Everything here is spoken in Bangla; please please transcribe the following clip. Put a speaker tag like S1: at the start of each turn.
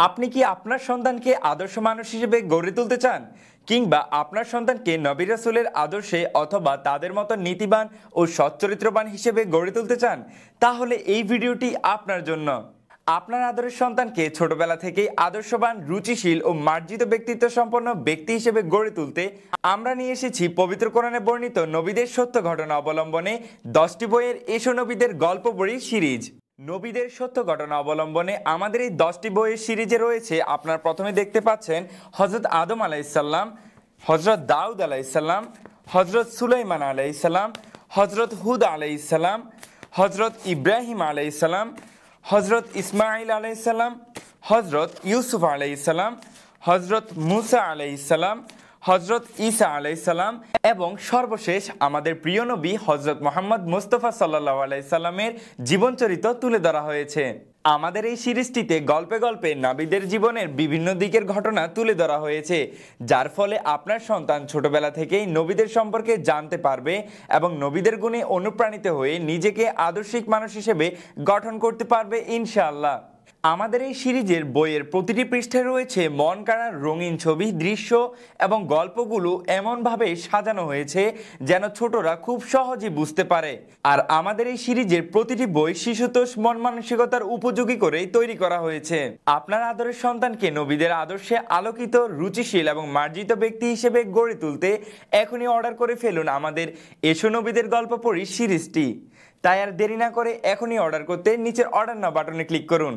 S1: আপনি কি আপনার সন্তানকে আদর্শ মানুষ হিসেবে গড়ে তুলতে চান, কিংবা আপনার সন্তানকে নবী রাসূলের আদর্শে অথবা তাদের মতো নীতিবান ও সচ্চরিত্রবান হিসেবে গড়ে তুলতে চান? তাহলে এই ভিডিওটি আপনার জন্য। আপনার আদরের সন্তানকে ছোটবেলা থেকেই আদর্শবান, রুচিশীল ও মার্জিত ব্যক্তিত্ব সম্পন্ন ব্যক্তি হিসেবে গড়ে তুলতে আমরা নিয়ে এসেছি পবিত্র কোরআনে বর্ণিত নবীদের সত্য ঘটনা অবলম্বনে 10টি বইয়ের এসো নবীদের গল্প বই সিরিজ। নবীদের সত্য ঘটনা অবলম্বনে আমাদের এই 10টি বইয়ের সিরিজে রয়েছে, আপনারা প্রথমে দেখতে পাচ্ছেন হজরত আদম আলাইসাল্লাম, হজরত দাউদ আলাইসাল্লাম, হজরত সুলাইমান আলাইসাল্লাম, হজরত হুদ আলাইসাল্লাম, হজরত ইব্রাহিম আলাইসাল্লাম, হজরত ইসমাইল আলাইসাল্লাম, হজরত ইউসুফ আলাইসাল্লাম, হজরত মুসা আলাইসাল্লাম, হজরত ঈসা আলাইসাল্লাম এবং সর্বশেষ আমাদের প্রিয় নবী হজরত মোহাম্মদ মুস্তাফা সাল্লাল্লাহু আলাইহি সাল্লামের জীবনচরিত্র তুলে ধরা হয়েছে। আমাদের এই সিরিজটিতে গল্পে গল্পে নবীদের জীবনের বিভিন্ন দিকের ঘটনা তুলে ধরা হয়েছে, যার ফলে আপনার সন্তান ছোটবেলা থেকেই নবীদের সম্পর্কে জানতে পারবে এবং নবীদের গুণে অনুপ্রাণিত হয়ে নিজেকে আদর্শিক মানুষ হিসেবে গঠন করতে পারবে ইনশাআল্লাহ। আমাদের এই সিরিজের বইয়ের প্রতিটি পৃষ্ঠায় রয়েছে মন কাড়ার রঙিন ছবি, দৃশ্য এবং গল্পগুলো এমনভাবে সাজানো হয়েছে যেন ছোটরা খুব সহজে বুঝতে পারে। আর আমাদের এই সিরিজের প্রতিটি বই শিশুতোষ মন মানসিকতার উপযোগী করেই তৈরি করা হয়েছে। আপনার আদরের সন্তানকে নবীদের আদর্শে আলোকিত, রুচিশীল এবং মার্জিত ব্যক্তি হিসেবে গড়ে তুলতে এখনই অর্ডার করে ফেলুন আমাদের এসো নবীদের গল্প পড়ি সিরিজটি। তাই আর দেরি না করে এখনই অর্ডার করতে নিচের অর্ডার নাও বাটনে ক্লিক করুন।